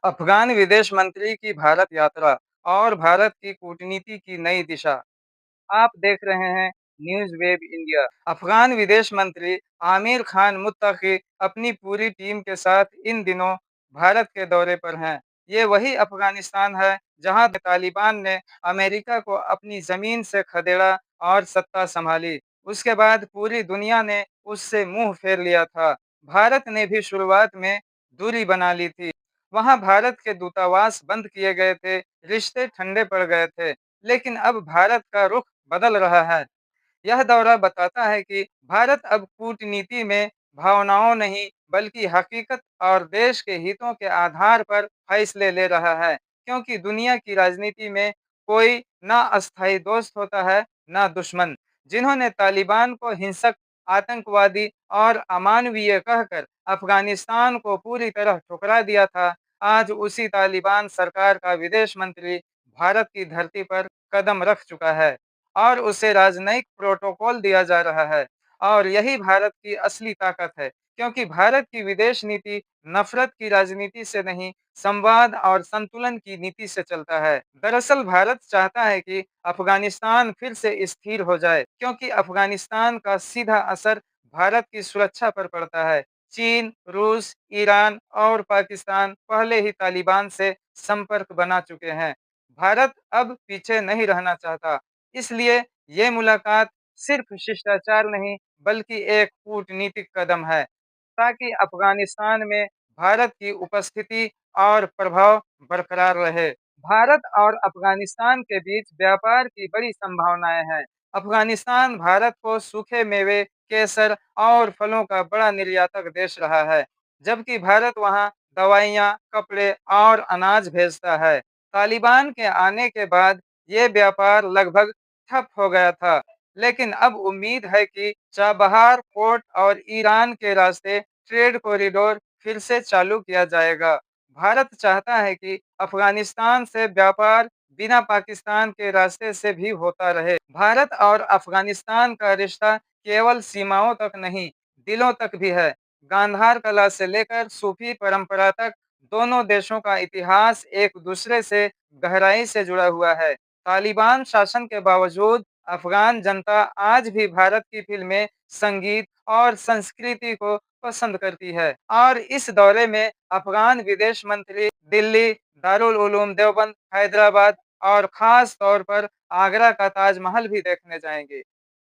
अफ़गान विदेश मंत्री की भारत यात्रा और भारत की कूटनीति की नई दिशा। आप देख रहे हैं न्यूज़ वेब इंडिया। अफ़गान विदेश मंत्री आमिर खान मुत्तकी अपनी पूरी टीम के साथ इन दिनों भारत के दौरे पर हैं। ये वही अफ़गानिस्तान है जहां तालिबान ने अमेरिका को अपनी ज़मीन से खदेड़ा और सत्ता संभाली। उसके बाद पूरी दुनिया ने उससे मुंह फेर लिया था। भारत ने भी शुरुआत में दूरी बना ली थी। वहां भारत के दूतावास बंद किए गए थे, रिश्ते ठंडे पड़ गए थे। लेकिन अब भारत का रुख बदल रहा है। यह दौरा बताता है कि भारत अब कूटनीति में भावनाओं नहीं बल्कि हकीकत और देश के हितों के आधार पर फैसले ले रहा है, क्योंकि दुनिया की राजनीति में कोई ना अस्थायी दोस्त होता है ना दुश्मन। जिन्होंने तालिबान को हिंसक, आतंकवादी और अमानवीय कहकर अफगानिस्तान को पूरी तरह ठुकरा दिया था, आज उसी तालिबान सरकार का विदेश मंत्री भारत की धरती पर कदम रख चुका है और उसे राजनयिक प्रोटोकॉल दिया जा रहा है। और यही भारत की असली ताकत है, क्योंकि भारत की विदेश नीति नफरत की राजनीति से नहीं, संवाद और संतुलन की नीति से चलता है। दरअसल भारत चाहता है कि अफगानिस्तान फिर से स्थिर हो जाए, क्योंकि अफगानिस्तान का सीधा असर भारत की सुरक्षा पर पड़ता है। चीन, रूस, ईरान और पाकिस्तान पहले ही तालिबान से संपर्क बना चुके हैं। भारत अब पीछे नहीं रहना चाहता। इसलिए ये मुलाकात सिर्फ शिष्टाचार नहीं बल्कि एक कूटनीतिक कदम है, ताकि अफगानिस्तान में भारत की उपस्थिति और प्रभाव बरकरार रहे। भारत और अफगानिस्तान के बीच व्यापार की बड़ी संभावनाएं हैं। अफगानिस्तान भारत को सूखे मेवे, केसर और फलों का बड़ा निर्यातक देश रहा है, जबकि भारत वहां दवाइयां, कपड़े और अनाज भेजता है। तालिबान के आने के बाद ये व्यापार लगभग ठप हो गया था, लेकिन अब उम्मीद है कि चाबहार पोर्ट और ईरान के रास्ते ट्रेड कॉरिडोर फिर से चालू किया जाएगा। भारत चाहता है कि अफगानिस्तान से व्यापार बिना पाकिस्तान के रास्ते से भी होता रहे। भारत और अफगानिस्तान का रिश्ता केवल सीमाओं तक नहीं, दिलों तक भी है। गांधार कला से लेकर सूफी परंपरा तक दोनों देशों का इतिहास एक दूसरे से गहराई से जुड़ा हुआ है। तालिबान शासन के बावजूद अफगान जनता आज भी भारत की फिल्में, संगीत और संस्कृति को पसंद करती है और इस दौरे में अफगान विदेश मंत्री दिल्ली, दारुल उलूम देवबंद, हैदराबाद और खास तौर पर आगरा का ताजमहल भी देखने जाएंगे।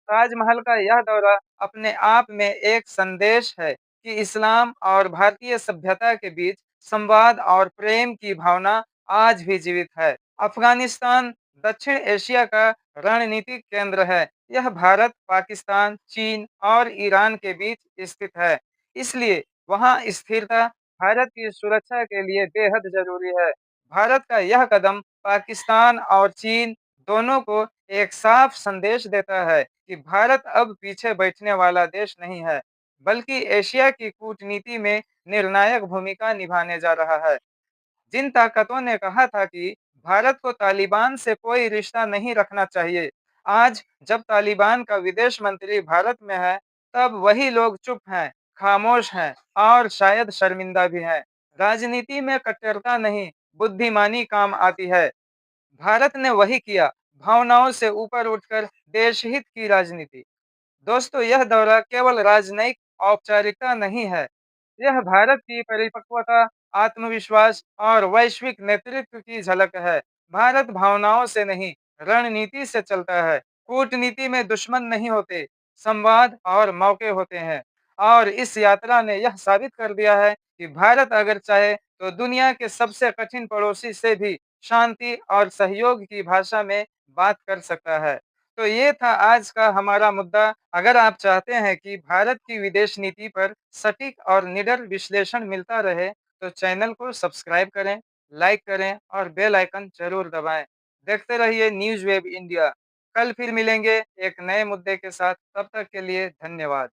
ताजमहल का यह दौरा अपने आप में एक संदेश है कि इस्लाम और भारतीय सभ्यता के बीच संवाद और प्रेम की भावना आज भी जीवित है। अफगानिस्तान दक्षिण एशिया का रणनीतिक केंद्र है। यह भारत, पाकिस्तान, चीन और ईरान के बीच स्थित है। इसलिए वहां स्थिरता भारत की सुरक्षा के लिए बेहद जरूरी है। भारत का यह कदम पाकिस्तान और चीन दोनों को एक साफ संदेश देता है कि भारत अब पीछे बैठने वाला देश नहीं है, बल्कि एशिया की कूटनीति में निर्णायक भूमिका निभाने जा रहा है। जिन ताकतों ने कहा था कि भारत को तालिबान से कोई रिश्ता नहीं रखना चाहिए, आज जब तालिबान का विदेश मंत्री भारत में है, तब वही लोग चुप हैं, खामोश हैं और शायद शर्मिंदा भी हैं। राजनीति में कट्टरता नहीं, बुद्धिमानी काम आती है। भारत ने वही किया, भावनाओं से ऊपर उठकर देशहित की राजनीति। दोस्तों, यह दौरा केवल राजनयिक औपचारिकता नहीं है, यह भारत की परिपक्वता, आत्मविश्वास और वैश्विक नेतृत्व की झलक है। भारत भावनाओं से नहीं, रणनीति से चलता है। कूटनीति में दुश्मन नहीं होते, संवाद और मौके होते हैं। और इस यात्रा ने यह साबित कर दिया है कि भारत अगर चाहे तो दुनिया के सबसे कठिन पड़ोसी से भी शांति और सहयोग की भाषा में बात कर सकता है। तो ये था आज का हमारा मुद्दा। अगर आप चाहते हैं कि भारत की विदेश नीति पर सटीक और निडर विश्लेषण मिलता रहे, तो चैनल को सब्सक्राइब करें, लाइक करें और बेल आइकन जरूर दबाएं। देखते रहिए न्यूज़ वेब इंडिया। कल फिर मिलेंगे एक नए मुद्दे के साथ। तब तक के लिए धन्यवाद।